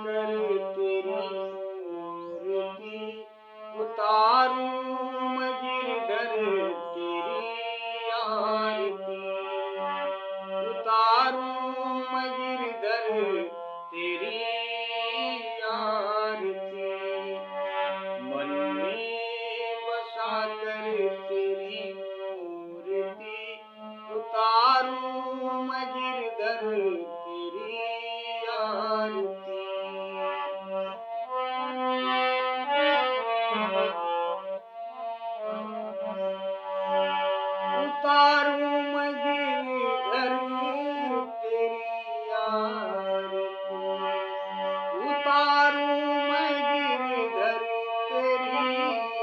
कर तेरी मूर्ति, उतारूं मैं गिरधर तेरी आरती, उतारूं मैं गिरधर तेरी आरती, मन में बसा कर तेरी मूर्ति, उतारूं मैं गिरधर तेरी आरती। उतारूं मैं गिरधर तेरी आरती, उतारूं मैं गिरधर तेरी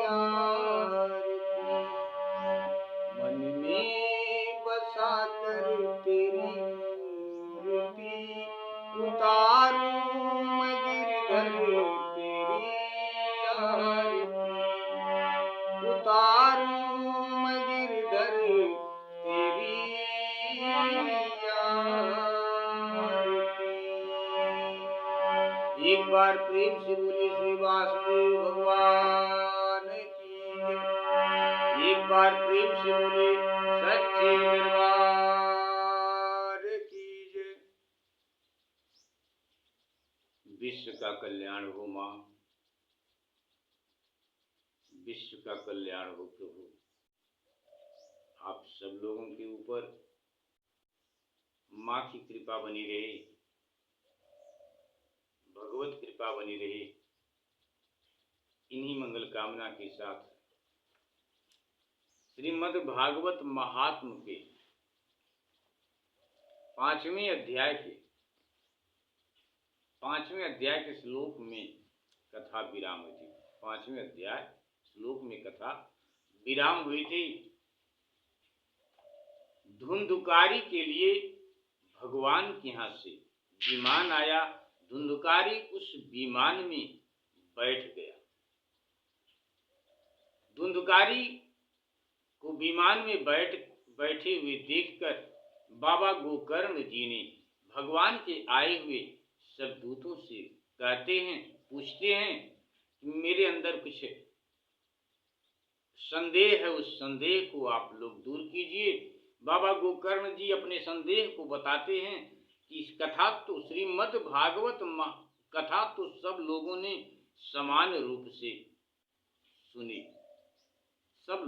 आरती, मन में बसा कर तेरी मूर्ति, उतारूं मैं गिरधर तेरी आरती, उतारूं मैं गिरधर तेरी आरती। एक बार प्रेम से बोले श्री वासुदेव भगवान की जय। एक बार प्रेम से बोले सच्चे दरबार की जय। विश्व का कल्याण हो मां, विश्व का कल्याण हो प्रभु। आप सब लोगों के ऊपर मां की कृपा बनी रहे, भगवत कृपा बनी रहे। इन्हीं मंगल कामना के साथ श्रीमद् भागवत महात्म के 5वें अध्याय के श्लोक में कथा विराम हुई थी। 5वें अध्याय श्लोक में कथा विराम हुई थी। धुंधुकारी के लिए भगवान के यहाँ से विमान आया। धुंधुकारी उस विमान में बैठ गया। धुंधुकारी को विमान में बैठे हुए देखकर बाबा गोकर्ण जी ने भगवान के आए हुए सब दूतों से पूछते हैं कि मेरे अंदर कुछ संदेह है, उस संदेह को आप लोग दूर कीजिए। बाबा गोकर्ण जी अपने संदेह को बताते हैं कि इस कथा तो श्रीमद् भागवत कथा तो सब लोगों ने समान रूप से सुनी। सब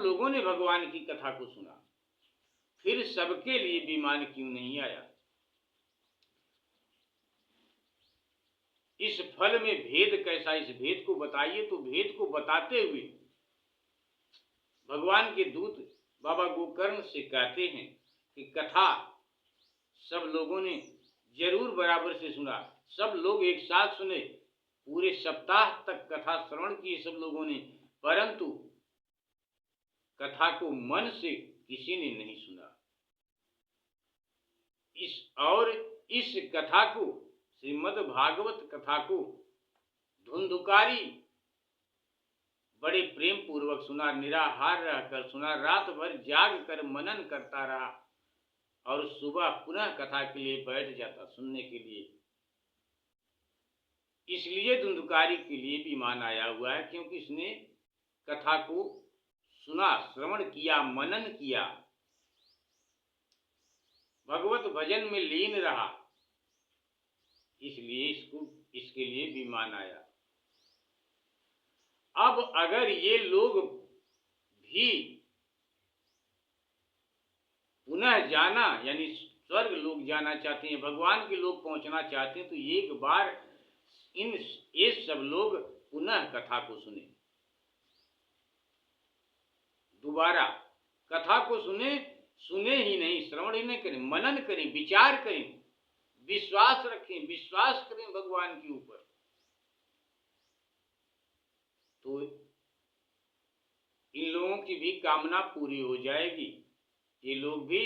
लोगों ने भगवान की कथा को सुना, फिर सबके लिए विमान क्यों नहीं आया? इस फल में भेद कैसा, इस भेद को बताइए। तो भेद को बताते हुए भगवान के दूत बाबा गोकर्ण से कहते हैं कि कथा सब लोगों ने जरूर बराबर से सुना। सब लोग एक साथ सुने, पूरे सप्ताह तक कथा श्रवण किए सब लोगों ने, परंतु कथा को मन से किसी ने नहीं सुना। इस कथा को, श्रीमद् भागवत कथा को धुंधुकारी बड़े प्रेम पूर्वक सुना, निराहार रहकर सुना, रात भर जाग कर मनन करता रहा और सुबह पुनः कथा के लिए बैठ जाता सुनने के लिए। इसलिए धुंधुकारी के लिए विमान आया हुआ है, क्योंकि इसने कथा को सुना, श्रवण किया, मनन किया, भगवत भजन में लीन रहा, इसलिए इसके लिए विमान आया। अब अगर ये लोग भी पुनः जाना यानी स्वर्ग लोग जाना चाहते हैं, भगवान के लोग पहुंचना चाहते हैं, तो एक बार ये सब लोग पुनः कथा को सुने, दोबारा कथा को सुने ही नहीं, श्रवण ही नहीं करें, मनन करें, विचार करें, विश्वास रखें, विश्वास करें भगवान के ऊपर, तो इन लोगों की भी कामना पूरी हो जाएगी। ये लोग भी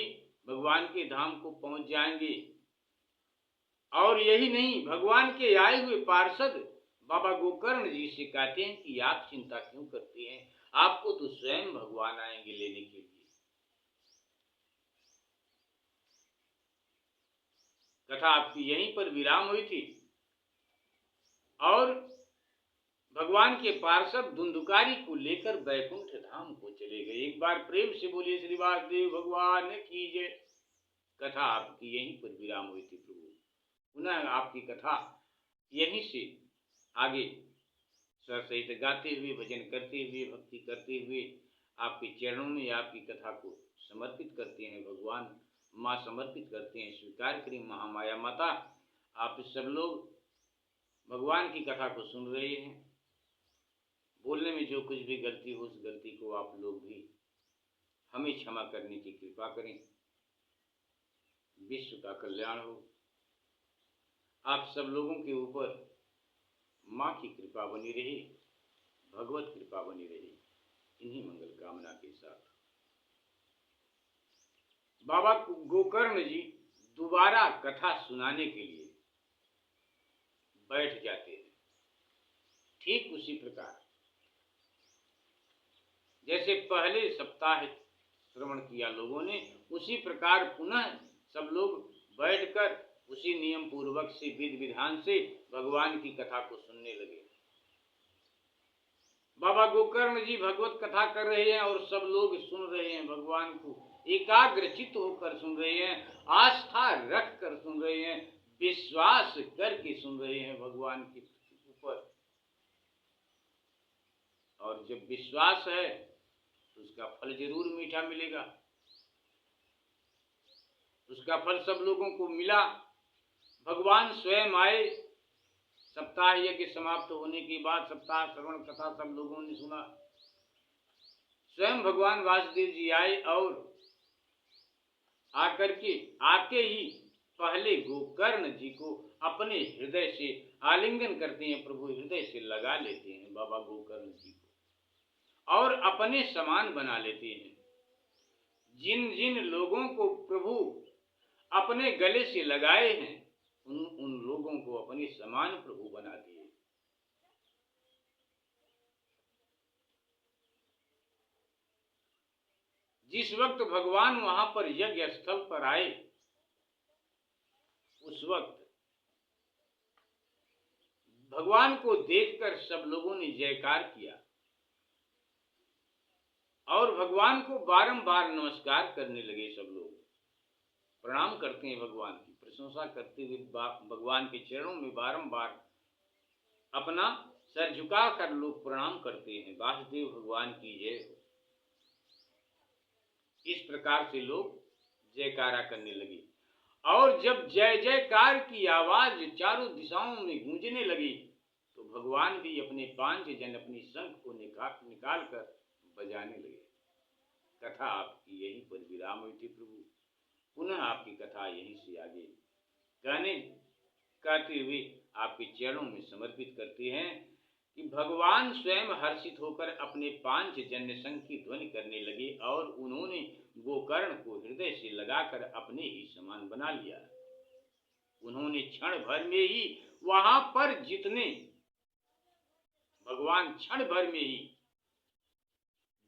भगवान के धाम को पहुंच जाएंगे। और यही नहीं, भगवान के आए हुए पार्षद बाबा गोकर्ण जी से कहते हैं कि आप चिंता क्यों करते हैं, आपको तो स्वयं भगवान आएंगे लेने के लिए। कथा आपकी यहीं पर विराम हुई थी और भगवान के पार्षद धुंधुकारी को लेकर बैकुंठ धाम को चले गए। एक बार प्रेम से बोलिए श्री वासुदेव भगवान की जय। कथा आपकी यहीं पर विराम हुई थी प्रभु। पुनः आपकी कथा यहीं से आगे स्वर सहित गाते हुए, भजन करते हुए, भक्ति करते हुए आपके चरणों में आपकी कथा को समर्पित करते हैं। भगवान माँ समर्पित करते हैं। स्वीकार करें महामाया माता। आप सब लोग भगवान की कथा को सुन रहे हैं। बोलने में जो कुछ भी गलती हो, उस गलती को आप लोग भी हमें क्षमा करने की कृपा करें। विश्व का कल्याण हो। आप सब लोगों के ऊपर माँ की कृपा बनी रही, भगवत कृपा बनी रही। इन्हीं मंगल कामना के साथ बाबा गोकर्ण जी दोबारा कथा सुनाने के लिए बैठ जाते हैं। ठीक उसी प्रकार जैसे पहले सप्ताह श्रवण किया लोगों ने, उसी प्रकार पुनः सब लोग बैठकर उसी नियम पूर्वक से, विधि विधान से भगवान की कथा को सुनने लगे। बाबा गोकर्ण जी भगवत कथा कर रहे हैं और सब लोग सुन रहे हैं। भगवान को एकाग्रचित्त होकर सुन रहे हैं, आस्था रख कर सुन रहे हैं, विश्वास करके सुन रहे हैं भगवान के ऊपर। और जब विश्वास है तो उसका फल जरूर मीठा मिलेगा। उसका फल सब लोगों को मिला। भगवान स्वयं आए। सप्ताह यज्ञ समाप्त होने के बाद सप्ताह श्रवण कथा सब लोगों ने सुना। स्वयं भगवान वासुदेव जी आए और आकर के आते ही पहले गोकर्ण जी को अपने हृदय से आलिंगन करते हैं। प्रभु हृदय से लगा लेते हैं बाबा गोकर्ण जी को और अपने समान बना लेते हैं। जिन जिन लोगों को प्रभु अपने गले से लगाए हैं, उन लोगों को अपने समान प्रभु बना दिए। जिस वक्त भगवान वहां पर यज्ञ स्थल पर आए, उस वक्त भगवान को देखकर सब लोगों ने जयकार किया और भगवान को बारंबार नमस्कार करने लगे। सब लोग प्रणाम करते हैं, भगवान की प्रशंसा करते हुए भगवान के चरणों में बारंबार अपना सर झुका कर लोग प्रणाम करते हैं। वासुदेव भगवान की जय हो। इस प्रकार से लोग जयकारा करने लगे और जब जय जयकार की आवाज चारों दिशाओं में गूंजने लगी तो भगवान भी अपने पांच जन अपनी शंख को निकाल कर बजाने लगे। कथा आपकी यहीं पर विराम हुई थी प्रभु। पुनः आपकी कथा यहीं से आगे कहते हुए आपके चरणों में समर्पित करते हैं कि भगवान स्वयं हर्षित होकर अपने पांच जन्य शंख की ध्वनि करने लगे और उन्होंने गोकर्ण को हृदय से लगाकर अपने ही समान बना लिया। उन्होंने क्षण भर में ही वहां पर भगवान क्षण भर में ही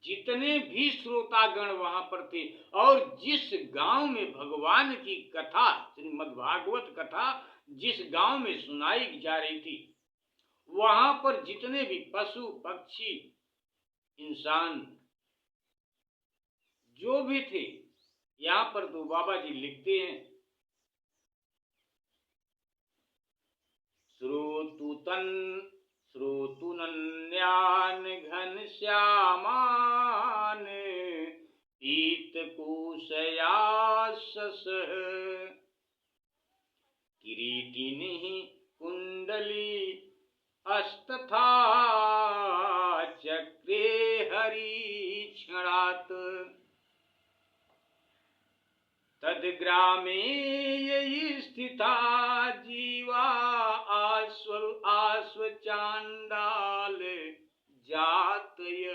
जितने भी श्रोतागण वहां पर थे और जिस गांव में भगवान की कथा, श्रीमद् भागवत कथा जिस गांव में सुनाई जा रही थी, वहां पर जितने भी पशु पक्षी इंसान जो भी थे, यहाँ पर तो बाबा जी लिखते हैं, श्रोतुनन्यान घन श्यामान पीत कुशयासस किरीटिनी कुंडली अस्तथा चक्रे हरिक्षणात् तद्ग्रामे यही स्थिता जीवा आस्व चांडाल जातय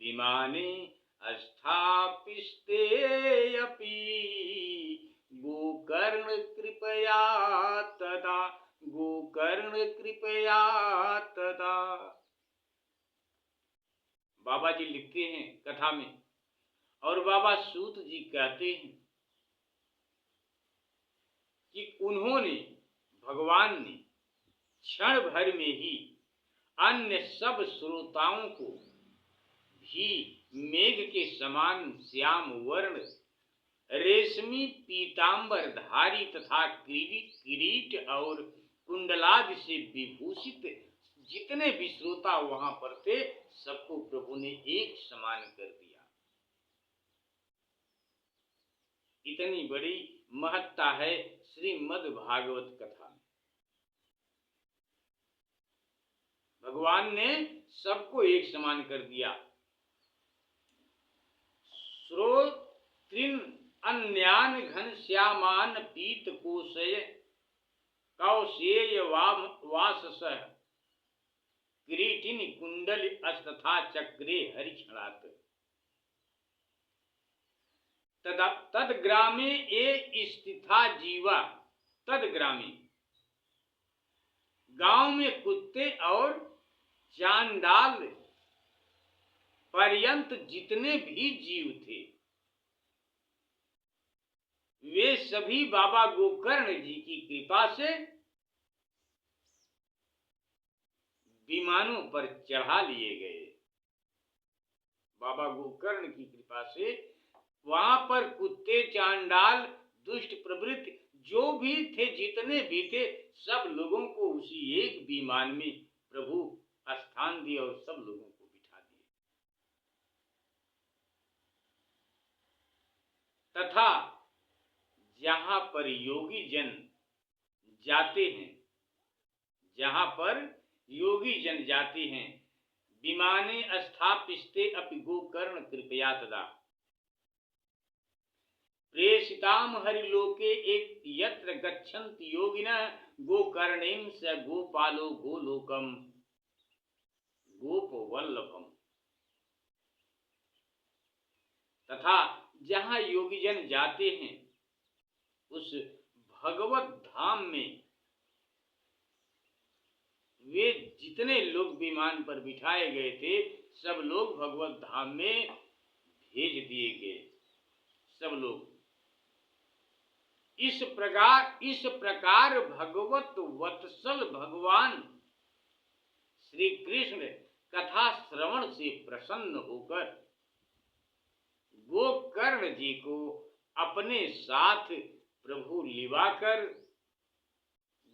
विमाने स्थापिस्ते अपि गोकर्ण कृपया तदा। बाबा जी लिखते हैं कथा में और बाबा सूत जी कहते हैं कि उन्होंने, भगवान ने क्षण भर में ही अन्य सब श्रोताओं को भी मेघ के समान श्याम वर्ण रेशमी पीतांबर धारी तथा किरीट और कुंडलादि से विभूषित जितने भी श्रोता वहां पर थे, सबको प्रभु ने एक समान कर दिया। इतनी बड़ी महत्ता है श्रीमद् भागवत कथा में। भगवान ने सबको एक समान कर दिया। श्रोत्रिन अन्यान घन श्यामान पीत कोशय कौशेय वासस किरीटिन कुंडल अस्तथा चक्रे हरिक्षणात् तद ग्रामे ए स्थिता जीवा। तद ग्रामे, गांव में कुत्ते और चांडाल पर्यंत जितने भी जीव थे, वे सभी बाबा गोकर्ण जी की कृपा से विमानों पर चढ़ा लिए गए। बाबा गोकर्ण की कृपा से वहां पर कुत्ते, चांडाल, दुष्ट प्रवृत्ति जो भी थे, जितने भी थे, सब लोगों को उसी एक विमान में प्रभु स्थान दिए और सब लोगों को बिठा दिए। तथा जहां पर योगी जन जाते हैं, जहां पर योगी जन जाते हैं, विमाने स्थापिस्ते अपि गोकर्ण कृपया तदा प्रेषिताम हरिलोके एक यत्र गच्छन्ति योगिनः गोकर्णेन स गोपालो गोलोकम गोपवल्लभम। तथा जहां योगी जन जाते हैं, उस भगवत धाम में वे जितने लोग विमान पर बिठाए गए थे, सब लोग भगवत धाम में भेज दिए गए। सब लोग इस प्रकार भगवत वत्सल भगवान श्री कृष्ण कथा श्रवण से प्रसन्न होकर गोकर्ण जी को अपने साथ प्रभु लिवाकर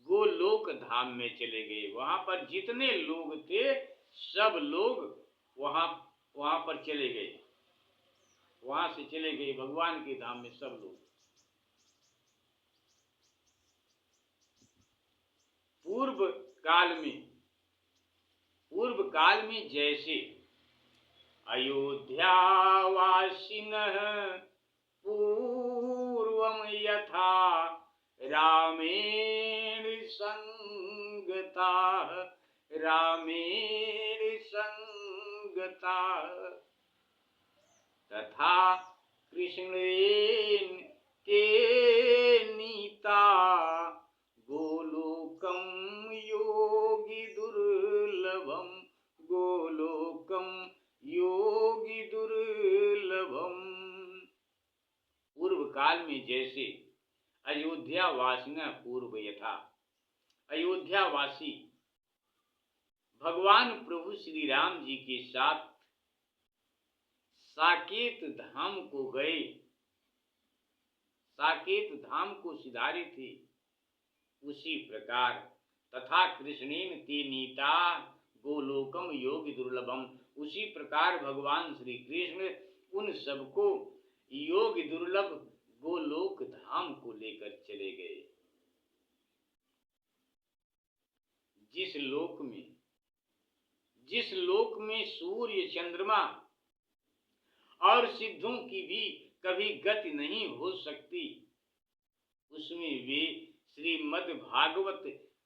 गोलोक धाम में चले गए। वहां पर जितने लोग थे, सब लोग वहां पर चले गए। वहां से चले गए भगवान के धाम में सब लोग। पूर्व काल में जैसे अयोध्यावासिनः पूर्वम यथा रामेण संगताः तथा कृष्णेन ते नीता गोलोकम योगी दुर्लभम पूर्व काल में जैसे अयोध्यावासिना पूर्व यथा, अयोध्यावासी भगवान प्रभु श्री राम जी के साथ साकेत धाम को गए, साकेत धाम को सिधारे थे, उसी प्रकार तथा कृष्णेन ते नीता गोलोकम योगी दुर्लभम, उसी प्रकार भगवान श्री कृष्ण उन सबको योगी दुर्लभ गोलोक धाम को लेकर चले गए। जिस लोक में सूर्य, चंद्रमा और सिद्धों की भी कभी गति नहीं हो सकती, उसमें वे श्रीमद् भागवत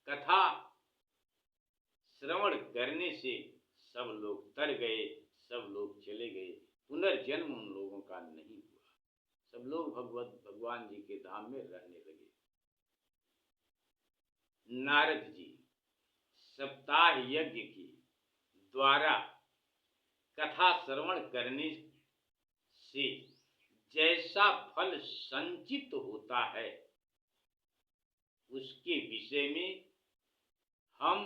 कथा श्रवण करने से सब लोग तर गए, सब लोग चले गए। पुनर्जन्म उन लोगों का नहीं हुआ। सब लोग भगवान जी के धाम में रहने लगे। नारद जी सप्ताह यज्ञ के द्वारा कथा श्रवण करने से जैसा फल संचित होता है, उसके विषय में हम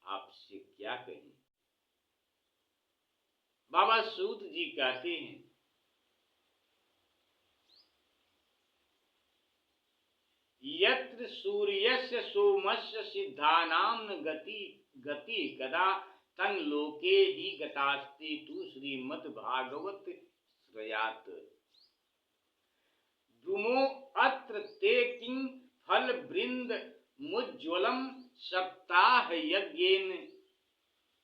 आपसे क्या कहें। बाबा सूत जी कहते हैं, यत्र सूर्यस्य सोमस्य सिद्धानां न गति कदा तं लोके ही गतास्ति तु श्रीमद्भागवत श्रयात्। द्रुमो अत्र ते किं फल वृंद मुज्ज्वलम सप्ताह यज्ञेन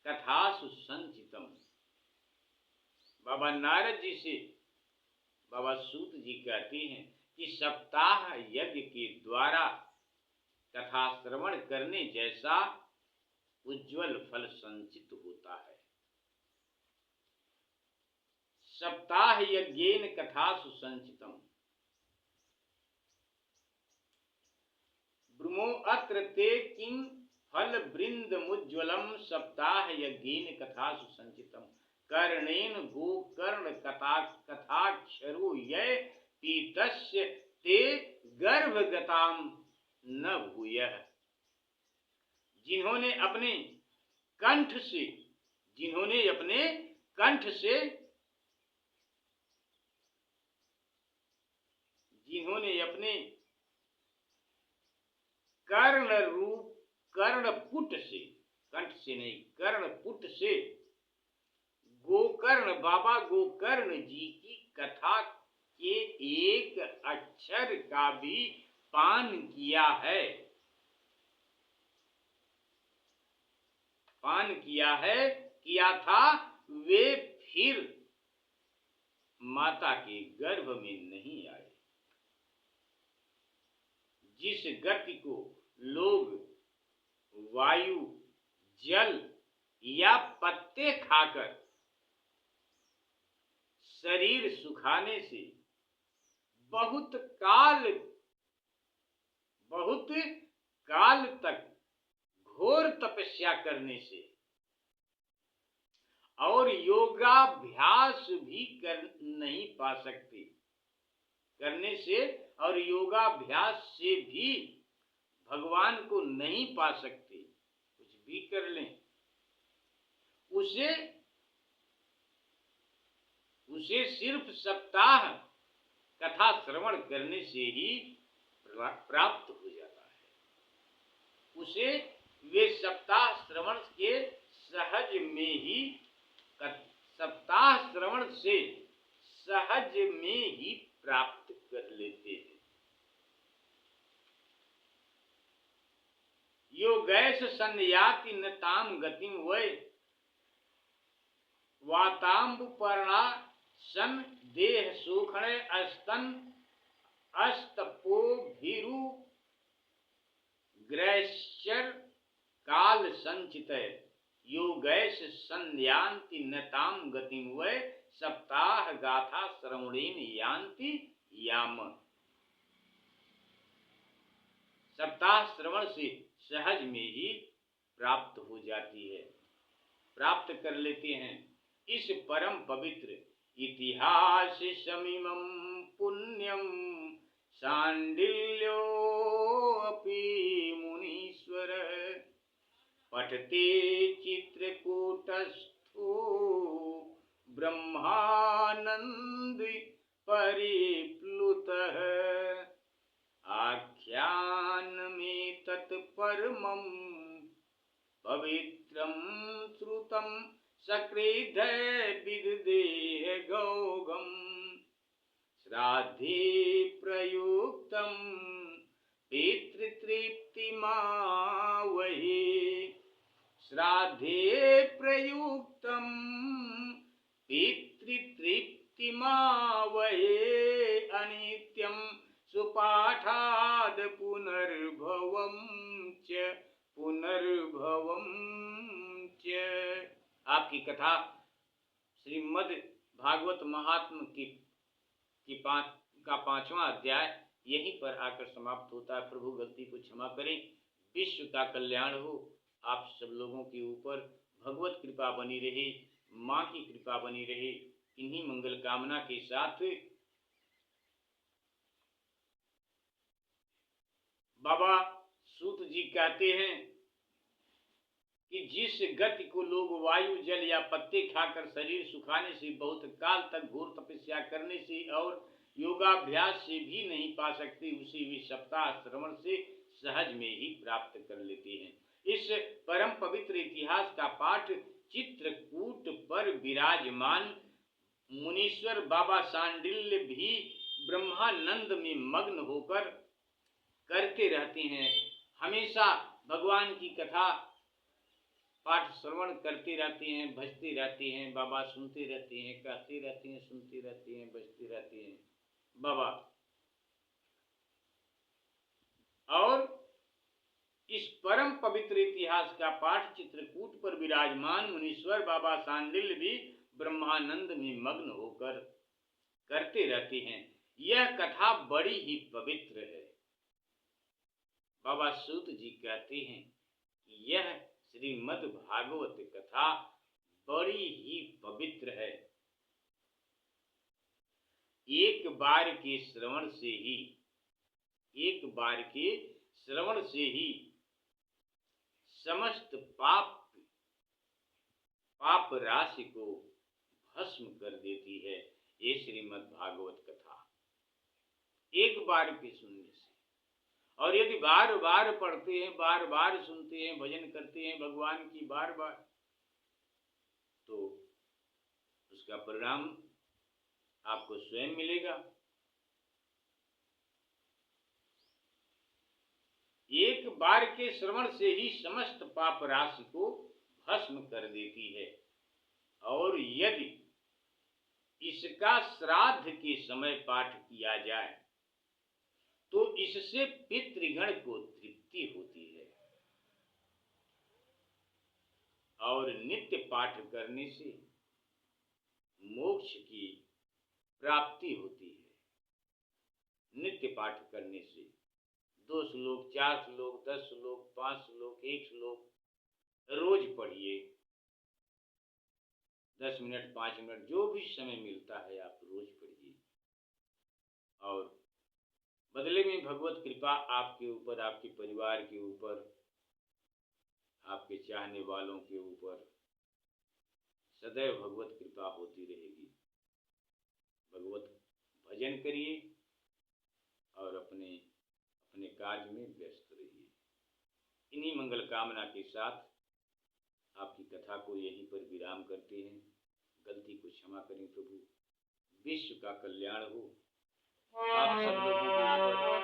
कथासु संचितम। बाबा नारद जी से बाबा सूत जी कहते हैं कि सप्ताह यज्ञ के द्वारा कथा श्रवण करने जैसा उज्जवल फल संचित होता है। सप्ताह यज्ञेन कथासु संचितम। ब्रह्मो अत्र ते किं फल वृंद मुज्ज्वलम सप्ताह यज्ञेन कथासु संचितम। कर्णेन गोकर्ण कथाक्षरो य पीतस्य ते गर्भगताम न भूयः। जिन्होंने अपने कंठ कर्णपुट से बाबा गोकर्ण जी की कथा के एक अक्षर का भी पान किया था, वे फिर माता के गर्भ में नहीं आए। जिस गति को लोग वायु, जल या पत्ते खाकर शरीर सुखाने से बहुत काल तक घोर तपस्या करने से और योगाभ्यास भी योगाभ्यास से भी भगवान को नहीं पा सकते। कुछ भी कर लें, उसे सिर्फ सप्ताह कथा श्रवण करने से ही प्राप्त हो जाता है। उसे वे सप्ताह श्रवण से सहज में ही प्राप्त कर लेते हैं। योगैष संयाति न ताम गतिम वै वाताम्बुपर्णा सन देह सुखणे अस्तपो भीरु ग्रैश्चर काल संचित। योगैष संध्यांति नताम गतिम वै सप्ताह गाथा श्रवणेन यान्ति याम। सप्ताह श्रवण से सहज में ही प्राप्त हो जाती है, प्राप्त कर लेते हैं। इस परम पवित्र इतिहास समिमं पुण्यम सांडिल्यो अपि मुनीश्वर पठते चित्रकूटस्थो ब्रह्मानंद परिप्लुतः आख्यान में तत्परमं पवित्रं श्रुतं सकृद विददेह गौगम श्राद्धे प्रयुक्तं पितृतृप्तिमावहे। श्राद्धे प्रयुक्तं पितृतृप्तिमावहे अनित्यं सुपाठाद पुनर्भवं च। आपकी कथा श्रीमद् भागवत महात्म का 5वां अध्याय यहीं पर आकर समाप्त होता है। प्रभु गलती को क्षमा करें। विश्व का कल्याण हो। आप सब लोगों के ऊपर भगवत कृपा बनी रहे, माँ की कृपा बनी रहे। इन्हीं मंगल कामना के साथ बाबा सूत जी कहते हैं कि जिस गति को लोग वायु जल या पत्ते खाकर शरीर सुखाने से, बहुत काल तक घोर तपस्या करने से और योगाभ्यास से भी नहीं पा सकते, उसे वे सप्ताह श्रवण से सहज में ही प्राप्त कर लेते हैं। इस परम पवित्र इतिहास का पाठ चित्रकूट पर विराजमान मुनीश्वर बाबा सांडिल्य भी ब्रह्मानंद में मग्न होकर करते रहते हैं। हमेशा भगवान की कथा पाठ श्रवण करते रहते हैं, भजते रहते हैं, बाबा सुनते रहते हैं, कहते रहते हैं, सुनते रहते हैं, भजते रहते हैं बाबा। और इस परम पवित्र इतिहास का पाठ चित्रकूट पर विराजमान मुनीश्वर बाबा सांडिल्य भी ब्रह्मानंद में मग्न होकर करते रहते हैं। यह कथा बड़ी ही पवित्र है। बाबा सूत जी कहते हैं कि यह श्रीमद् भागवत कथा बड़ी ही पवित्र है। एक बार के श्रवण से ही समस्त पाप राशि को भस्म कर देती है ये श्रीमद् भागवत कथा, एक बार के सुनने से। और यदि बार बार पढ़ते हैं, बार बार सुनते हैं, भजन करते हैं भगवान की बार बार, तो उसका परिणाम आपको स्वयं मिलेगा। एक बार के श्रवण से ही समस्त पाप राशि को भस्म कर देती है। और यदि इसका श्राद्ध के समय पाठ किया जाए तो इससे पितृगण को तृप्ति होती है और नित्य पाठ करने से मोक्ष की प्राप्ति होती है। नित्य पाठ करने से 2 श्लोक, 4 श्लोक, 10 श्लोक, 5 श्लोक, 1 श्लोक रोज पढ़िए। 10 मिनट, 5 मिनट, जो भी समय मिलता है आप रोज पढ़िए। और बदले में भगवत कृपा आपके ऊपर, आपके परिवार के ऊपर, आपके चाहने वालों के ऊपर सदैव भगवत कृपा होती रहेगी। भगवत भजन करिए और अपने कार्य में व्यस्त रहिए। इन्हीं मंगल कामना के साथ आपकी कथा को यहीं पर विराम करते हैं। गलती को क्षमा करें प्रभु। विश्व का कल्याण हो। आप सब लोगों के ऊपर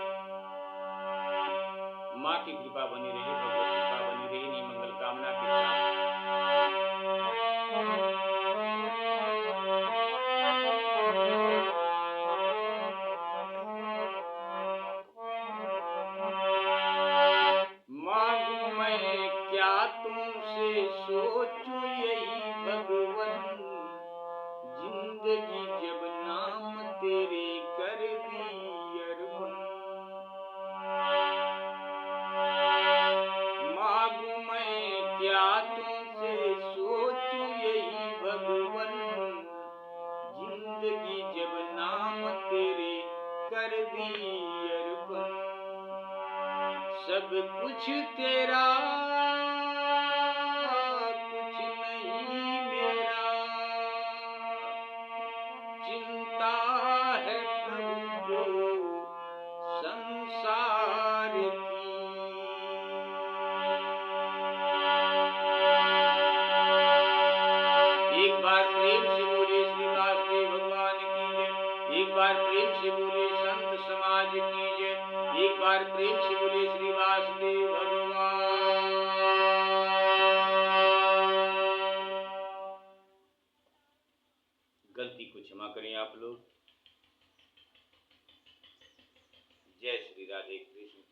माँ की कृपा बनी रहे, भगवत कृपा बनी रहे। इन्हीं मंगल कामना के साथ मांगू मैं क्या तुमसे, सोचूं यही भगवन, जिंदगी जब नाम तेरे कर दी अर्पण। मांगू मैं क्या तुमसे, सोचूं यही भगवन, जिंदगी जब नाम तेरे कर दी अर्पण। सब कुछ तेरा, कुछ नहीं मेरा, चिंता है प्रभु को संसार की। एक बार प्रेम से बोले श्री वासुदेव भगवान की जय। एक बार प्रेम से बोले संत समाज की जय। एक बार प्रेम से बोले श्री वासुदेव भगवान। गलती को क्षमा करें आप लोग। जय श्री राधे कृष्ण।